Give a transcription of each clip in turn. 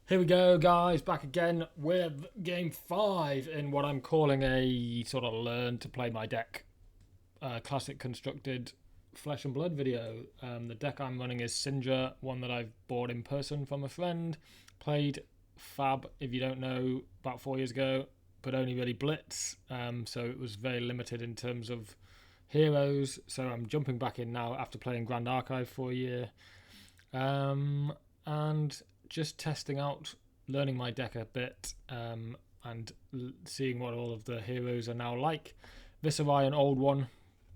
Here we go, guys, back again with game 5 in what I'm calling a sort of learn to play my deck classic constructed flesh and blood video. The deck I'm running is Cindra, one that I've bought in person from a friend. Played Fab, if you don't know, about 4 years ago, but only really Blitz, so it was very limited in terms of heroes. So I'm jumping back in now after playing Grand Archive for a year. And just testing out, learning my deck a bit, and seeing what all of the heroes are now like. Viserai, an old one,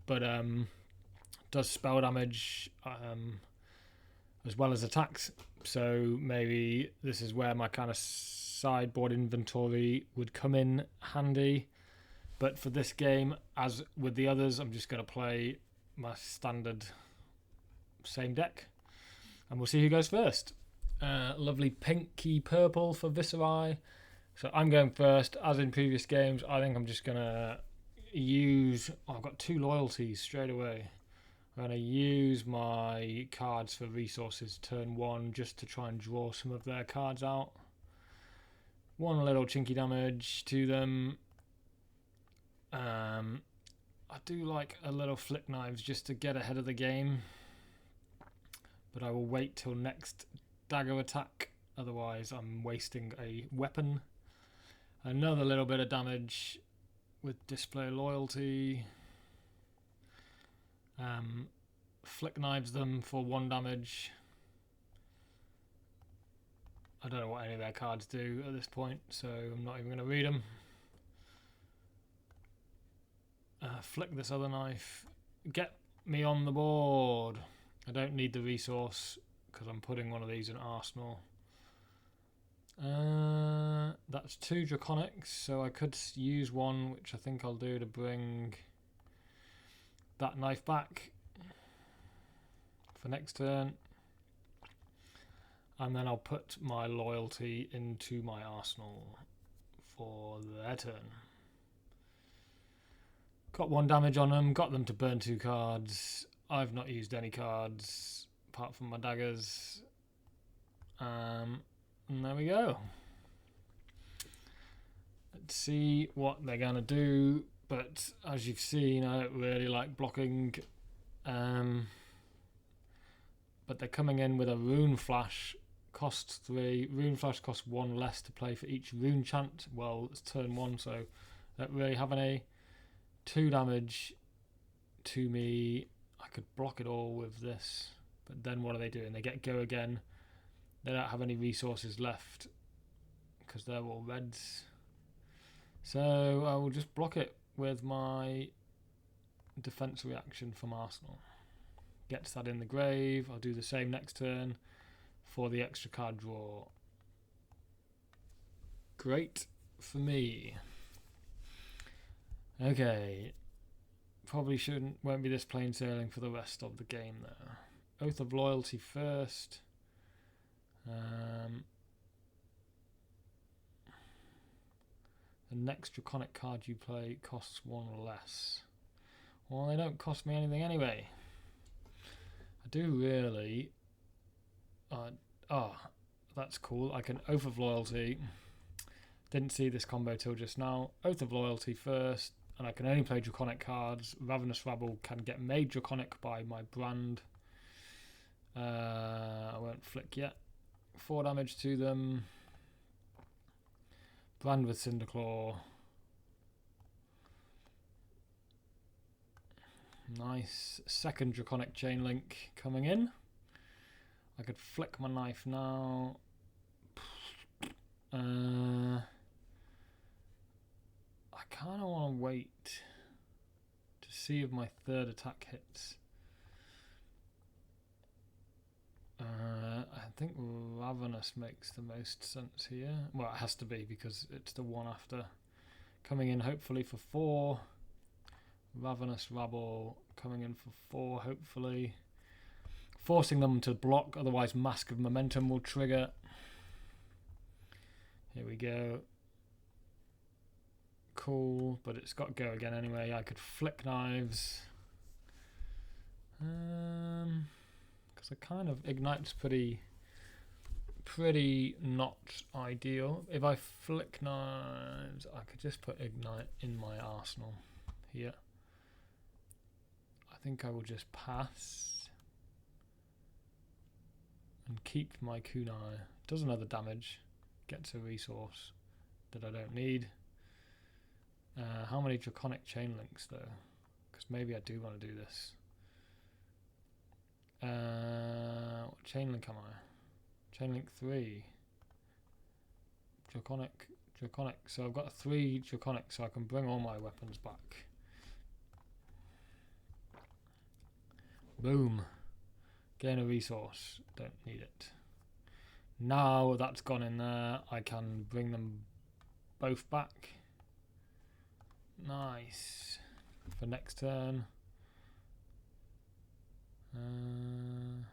but does spell damage as well as attacks. So maybe this is where my kind of sideboard inventory would come in handy. But for this game, as with the others, I'm just going to play my standard same deck. And we'll see who goes first. Lovely pinky purple for Viserai. So I'm going first. As in previous games, I think I'm just going to use... I've got 2 loyalties straight away. I'm going to use my cards for resources turn 1 just to try and draw some of their cards out. One little chinky damage to them. I do like a little flick knives just to get ahead of the game. But I will wait till next dagger attack, otherwise I'm wasting a weapon. Another little bit of damage with display loyalty. Flick knives them for 1 damage. I don't know what any of their cards do at this point, so I'm not even going to read them. Flick this other knife. Get me on the board. I don't need the resource because I'm putting one of these in Arsenal. That's 2 Draconics, so I could use one, which I think I'll do to bring that knife back for next turn. And then I'll put my loyalty into my Arsenal for their turn. Got 1 damage on them, got them to burn 2 cards. I've not used any cards apart from my daggers. And there we go. Let's see what they're going to do. But as you've seen, I don't really like blocking. But they're coming in with a Rune Flash. Costs 3. Rune Flash costs 1 less to play for each Rune Chant. Well, it's turn 1, so I don't really have any. 2 damage to me. I could block it all with this. But then what are they doing? They get go again. They don't have any resources left because they're all reds. So I will just block it with my defense reaction from Arsenal. Gets that in the grave. I'll do the same next turn for the extra card draw. Great for me. Okay. Probably won't be this plain sailing for the rest of the game though. Oath of Loyalty first. The next Draconic card you play costs 1 less. Well, they don't cost me anything anyway. I do really... that's cool. I can Oath of Loyalty. Didn't see this combo till just now. Oath of Loyalty first. And I can only play Draconic cards. Ravenous Rabble can get made Draconic by my brand. I won't flick yet. 4 damage to them. Brand with Cinderclaw. Nice. Second Draconic Chain Link coming in. I could flick my knife now. I kind of want to wait to see if my 3rd attack hits. I think Ravenous makes the most sense here. Well, it has to be because it's the one after. Coming in hopefully for 4. Ravenous Rabble coming in for 4 hopefully. Forcing them to block, otherwise Mask of Momentum will trigger. Here we go. Cool, but it's got to go again anyway. I could flick knives. Because it kind of ignites pretty pretty not ideal. If I flick knives, I could just put ignite in my arsenal here. I think I will just pass and keep my kunai. Does another damage, gets a resource that I don't need. How many draconic chain links though? Because maybe I do want to do this. What chain link am I? Chain link 3. Draconic. So I've got 3 draconic, so I can bring all my weapons back. Boom. Gain a resource. Don't need it. Now that's gone in there, I can bring them both back. Nice. For next turn. And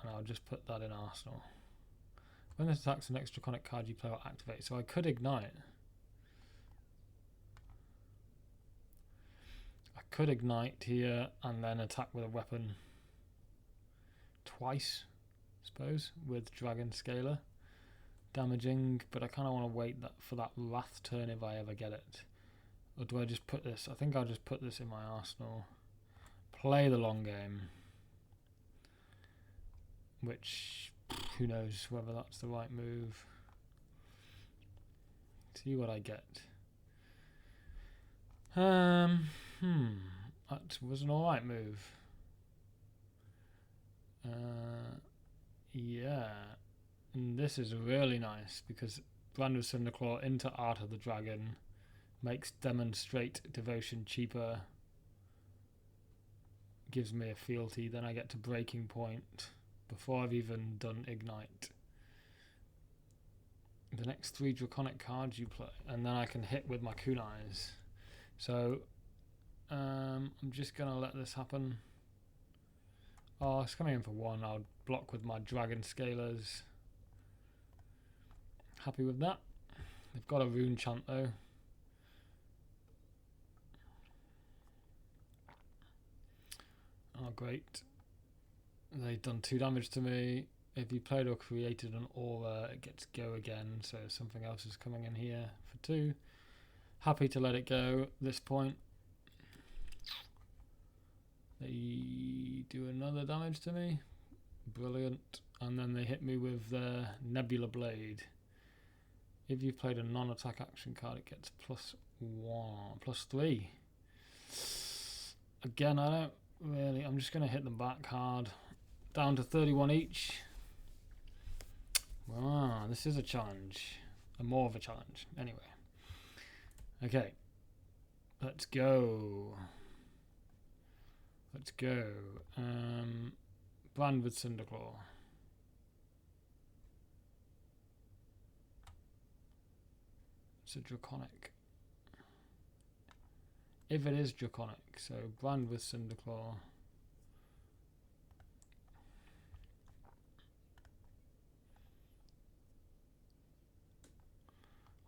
I'll just put that in arsenal. When this attacks, the next draconic card you play will activate. So I could ignite. I could ignite here and then attack with a weapon twice, I suppose, with Dragon Scaler. Damaging, but I kind of want to wait for that Wrath turn if I ever get it. Or do I just put this? I think I'll just put this in my arsenal. Play the long game. Which, who knows whether that's the right move. See what I get. That was an alright move. Yeah. And this is really nice because Brand of Cinderclaw into Art of the Dragon makes Demonstrate Devotion cheaper. Gives me a fealty. Then I get to Breaking Point before I've even done Ignite. The next 3 draconic cards you play, and then I can hit with my kunais. So I'm just gonna let this happen. Oh, it's coming in for 1. I'll block with my Dragon Scalers. Happy with that. They've got a rune chant though. Oh great. They've done 2 damage to me. If you played or created an aura, it gets go again, so something else is coming in here for 2. Happy to let it go at this point. They do another damage to me. Brilliant. And then they hit me with their Nebula Blade. If you've played a non-attack action card, it gets +3. Again, I don't really... I'm just going to hit them back hard. Down to 31 each. Wow, this is a challenge. More of a challenge. Anyway. Okay. Let's go. Let's go. Brand with Cinderclaw. It's a draconic. If it is draconic, so Brand with Cinderclaw.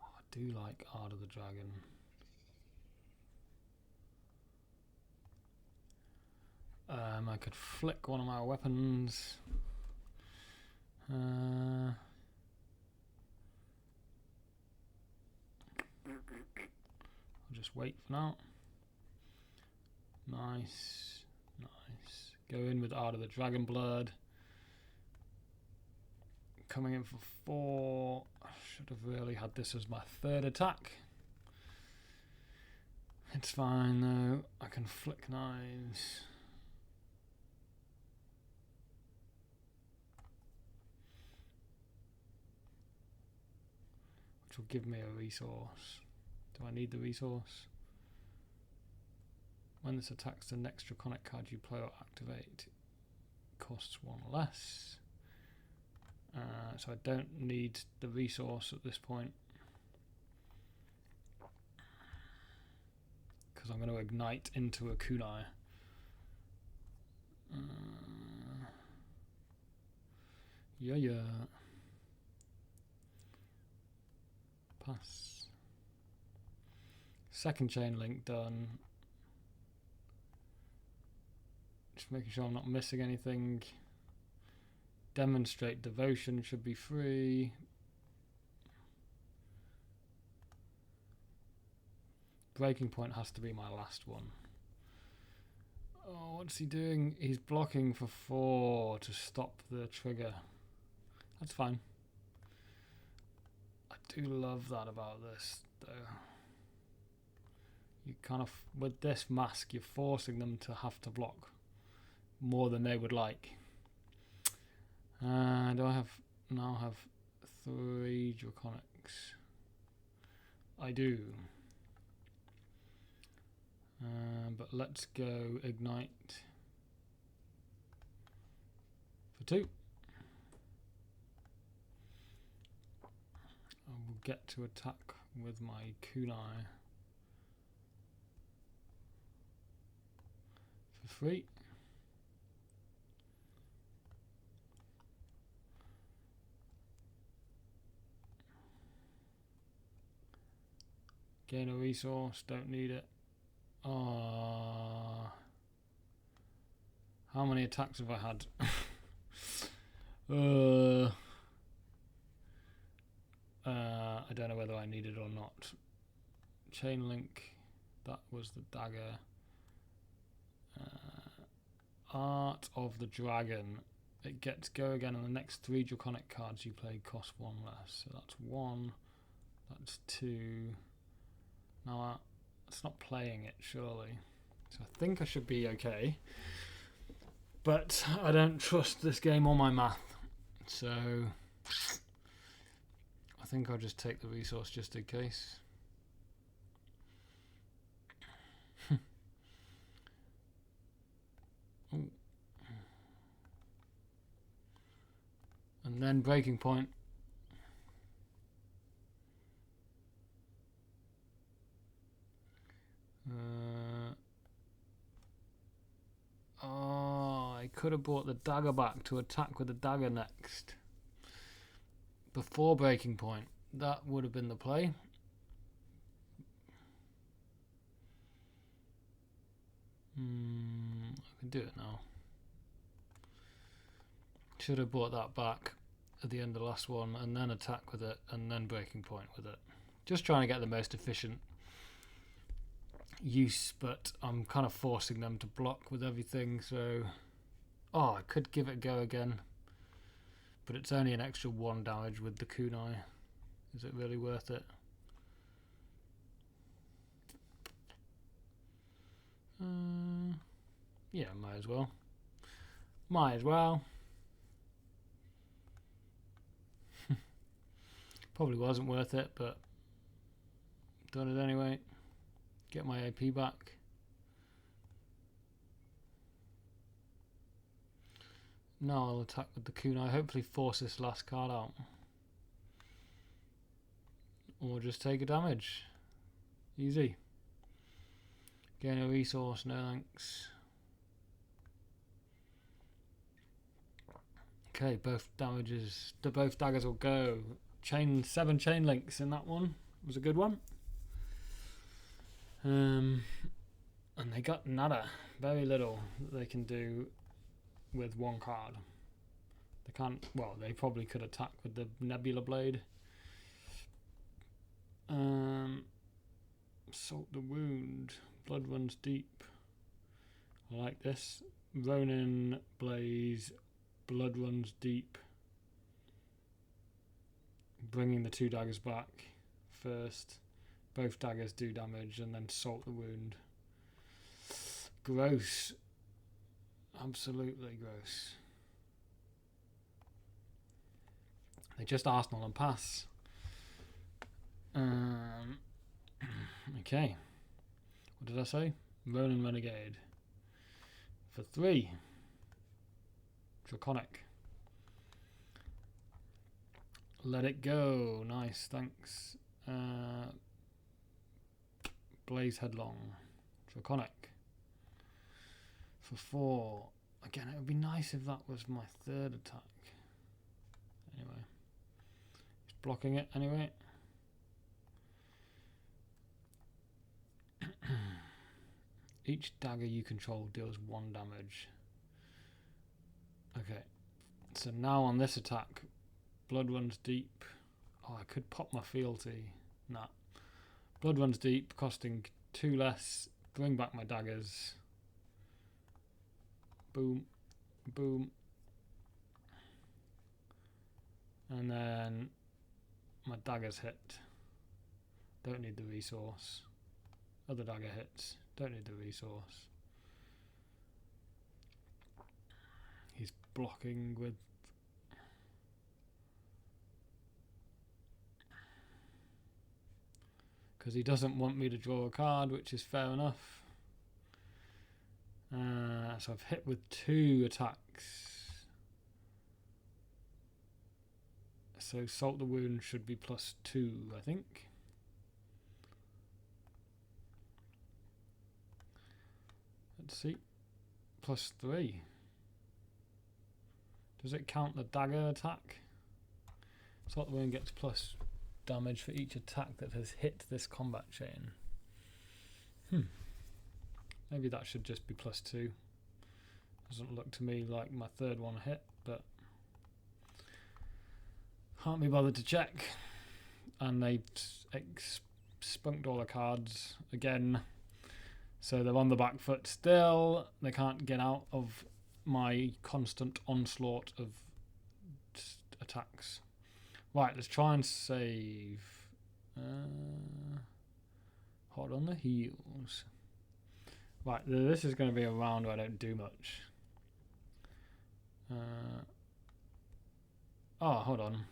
Oh, I do like Art of the Dragon. I could flick one of my weapons. I'll just wait for now. Nice, nice. Go in with Art of the Dragon Blood. Coming in for 4. I should have really had this as my 3rd attack. It's fine though. I can flick knives. Which will give me a resource. Do I need the resource? When this attacks, the next draconic card you play or activate costs 1 less. So I don't need the resource at this point. Because I'm going to ignite into a kunai. Yeah. Pass. Second chain link done. Just making sure I'm not missing anything. Demonstrate Devotion should be free. Breaking Point has to be my last one. Oh, what's he doing? He's blocking for 4 to stop the trigger. That's fine. I do love that about this, though. You kind of, with this mask, you're forcing them to have to block more than they would like. Do I now have 3 Draconics? I do. But let's go Ignite for 2. I will get to attack with my kunai for 3. Gain a resource, don't need it. How many attacks have I had? I don't know whether I need it or not. Chain link, that was the dagger. Art of the Dragon. It gets go again, and the next 3 Draconic cards you play cost 1 less. So that's 1, that's 2. Now it's not playing it, surely. So I think I should be okay. But I don't trust this game or my math. So I think I'll just take the resource just in case. And then Breaking Point. I could have brought the dagger back to attack with the dagger next. Before Breaking Point. That would have been the play. I can do it now. Should have brought that back at the end of the last one and then attack with it and then Breaking Point with it. Just trying to get the most efficient use, but I'm kind of forcing them to block with everything, so I could give it a go again, but it's only an extra 1 damage with the kunai. Is it really worth it? Yeah, might as well. Probably wasn't worth it, but done it anyway. Get my AP back. Now I'll attack with the kunai. Hopefully force this last card out. Or just take a damage. Easy. Gain a resource, no thanks. Okay, both daggers will go. 7 chain links in that one. It was a good one. And they got nada. Very little that they can do with 1 card. They can't, well, they probably could attack with the Nebula Blade. Salt the Wound. Blood runs deep. I like this. Ronin Blaze. Blood runs deep. Bringing the 2 daggers back first. Both daggers do damage, and then Salt the Wound. Gross. Absolutely gross. They just Arsenal and pass. Okay. What did I say? Ronin Renegade. For 3. Draconic. Let it go. Nice, thanks. Blaze Headlong. Draconic. For 4. Again, it would be nice if that was my 3rd attack. Anyway. He's blocking it anyway. Each dagger you control deals 1 damage. Okay. So now on this attack, blood runs deep. Oh, I could pop my fealty. Nah. Blood runs deep, costing 2 less. Bring back my daggers. Boom. Boom. And then my daggers hit. Don't need the resource. Other dagger hits. Don't need the resource. He's blocking with... because he doesn't want me to draw a card, which is fair enough. So I've hit with 2 attacks. So Salt the Wound should be +2, I think. Let's see. +3. Does it count the dagger attack? Salt the Wound gets plus damage for each attack that has hit this combat chain. Maybe that should just be +2. Doesn't look to me like my 3rd one hit, but can't be bothered to check. And they spunked all the cards again, so they're on the back foot still. They can't get out of my constant onslaught of attacks. Right, let's try and save. Hot on the heels. Right, this is going to be a round where I don't do much. Oh, hold on.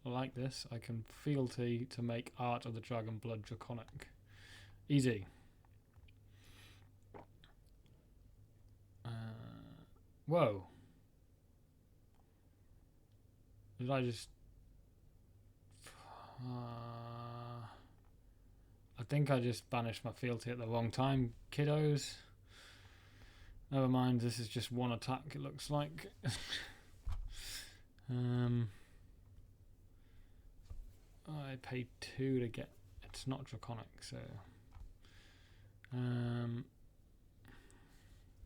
I like this. I can fealty to make Art of the Dragon Blood Draconic. Easy. Whoa. Did I just... I think I just banished my fealty at the wrong time, kiddos. Never mind, this is just 1 attack, it looks like. I paid 2 to get... It's not Draconic, so...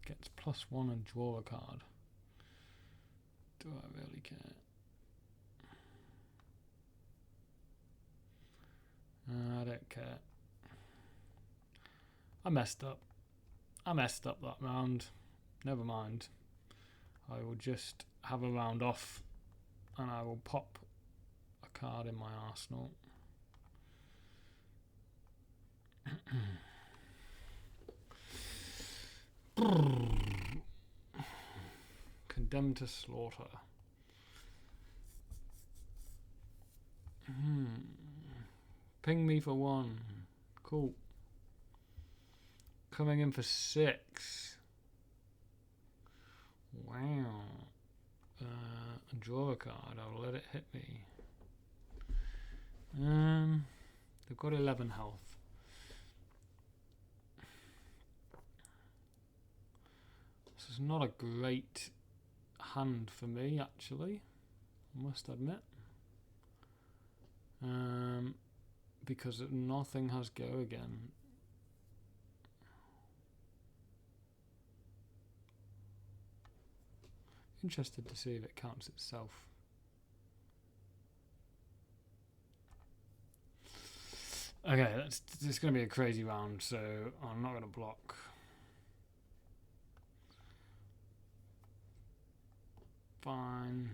Gets +1 and draw a card. Do I really care? I don't care. I messed up. I messed up that round. Never mind. I will just have a round off and I will pop a card in my arsenal. Condemned to slaughter. Ping me for 1. Cool. Coming in for 6. Wow. Draw a card. I'll let it hit me. They've got 11 health. This is not a great hand for me, actually. I must admit. Because nothing has go again. Interested to see if it counts itself. Okay, it's going to be a crazy round, so I'm not going to block. Fine.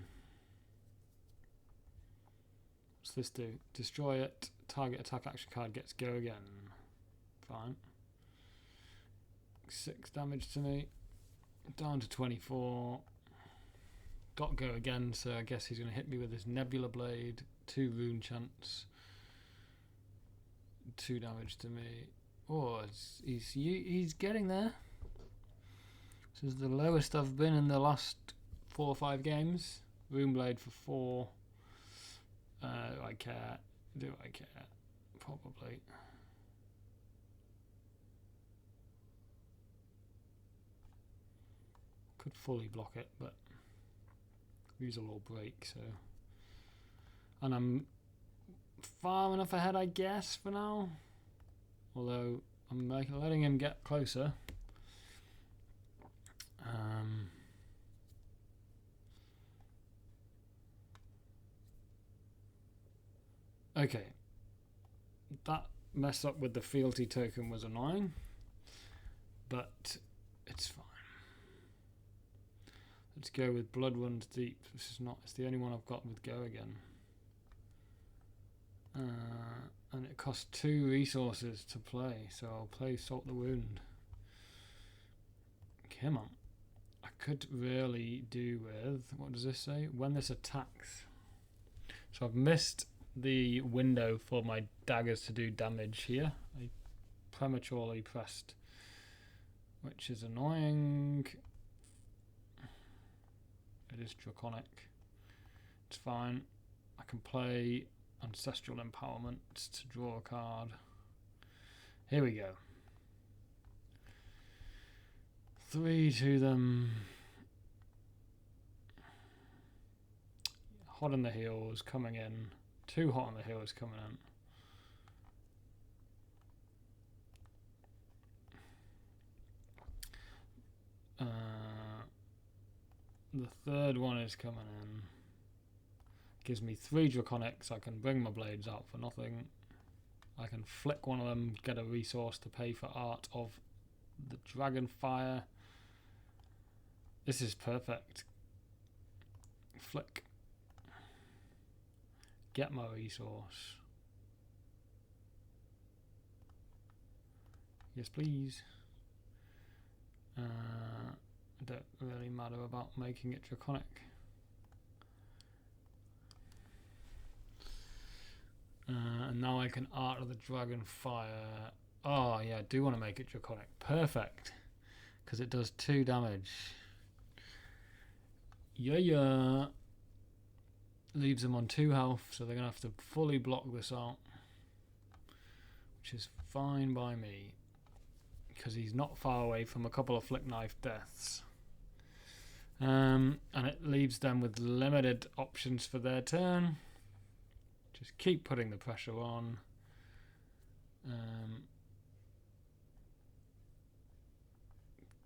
What's this do? Destroy it. Target attack action card gets go again. Fine. 6 damage to me. Down to 24. Got go again, so I guess he's going to hit me with his Nebula Blade. 2 rune chance. 2 damage to me. Oh, he's getting there. This is the lowest I've been in the last 4 or 5 games. Rune Blade for 4. Do I care? Do I care? Probably. Could fully block it, but these will all break, so. And I'm far enough ahead, I guess, for now. Although I'm letting him get closer. Okay. That mess up with the fealty token was annoying, but it's fine. Let's go with Blood Runs Deep. This is not, it's the only one I've got with Go again. And it costs 2 resources to play, so I'll play Salt the Wound. Come on. I could really do with, what does this say? When this attacks. So I've missed the window for my daggers to do damage here. I prematurely pressed, which is annoying. It is draconic. It's fine. I can play Ancestral Empowerment to draw a card. Here we go. 3 to them. Hot on the heels coming in. 2 hot on the heels coming in. The third one is coming in. Gives me 3 draconics. I can bring my blades out for nothing. I can flick one of them, get a resource to pay for Art of the Dragonfire. This is perfect. Flick. Get my resource. Yes, please. Don't really matter about making it draconic. And now I can Art of the Dragonfire. Oh yeah, I do want to make it draconic. Perfect. Because it does 2 damage. Yeah. Leaves them on 2 health, so they're going to have to fully block this out. Which is fine by me. Because he's not far away from a couple of flick knife deaths. And it leaves them with limited options for their turn. Just keep putting the pressure on.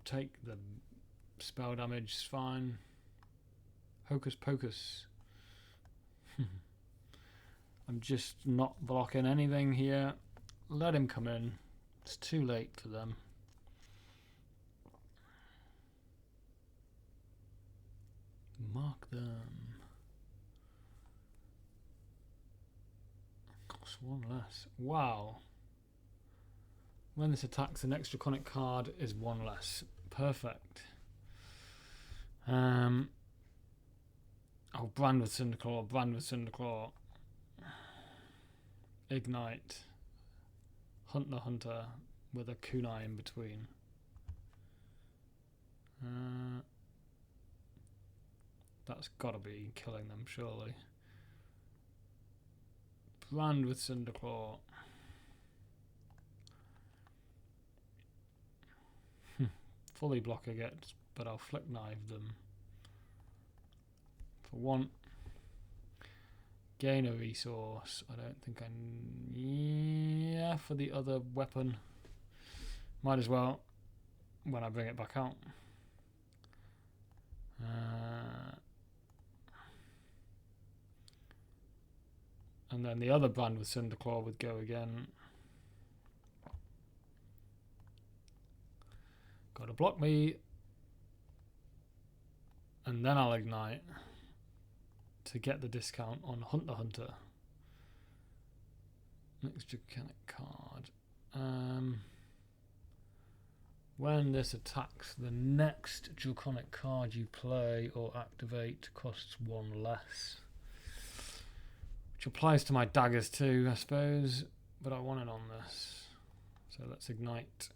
Take the spell damage, it's fine. Hocus pocus. I'm just not blocking anything here. Let him come in. It's too late for them. Mark them. Costs 1 less. Wow. When this attacks, the next draconic card is 1 less. Perfect. Oh, brand with Cinderclaw, brand with Cinderclaw. Ignite. Hunt the Hunter with a kunai in between. That's gotta be killing them, surely. Brand with Cinderclaw. Fully block again, but I'll flick knife them. For 1. Gain a resource. I don't think I... Yeah, for the other weapon. Might as well when I bring it back out. And then the other brand with Cinderclaw would go again. Gotta block me. And then I'll ignite to get the discount on Hunt the Hunter. Next draconic card. When this attacks, the next draconic card you play or activate costs 1 less. Which applies to my daggers too, I suppose. But I want it on this. So let's ignite.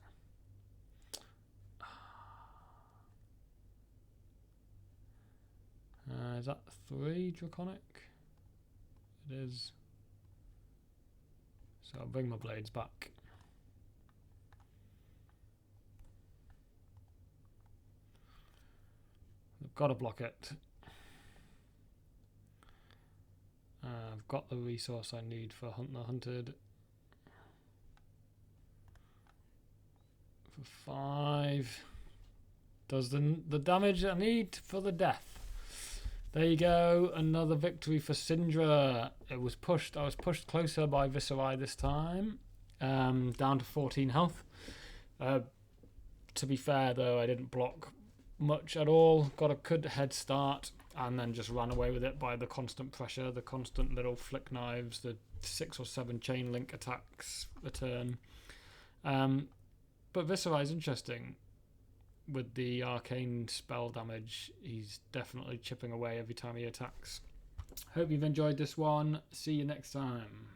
Is that 3 draconic? It is. So I'll bring my blades back. I've got to block it. I've got the resource I need for Hunt the Hunted. For 5. Does the damage I need for the death. There you go, another victory for Cindra. I was pushed closer by Viserai this time, down to 14 health. To be fair though, I didn't block much at all, got a good head start, and then just ran away with it by the constant pressure, the constant little flick knives, the 6 or 7 chain link attacks a turn. But Viserai is interesting. With the arcane spell damage, he's definitely chipping away every time he attacks. Hope you've enjoyed this one. See you next time.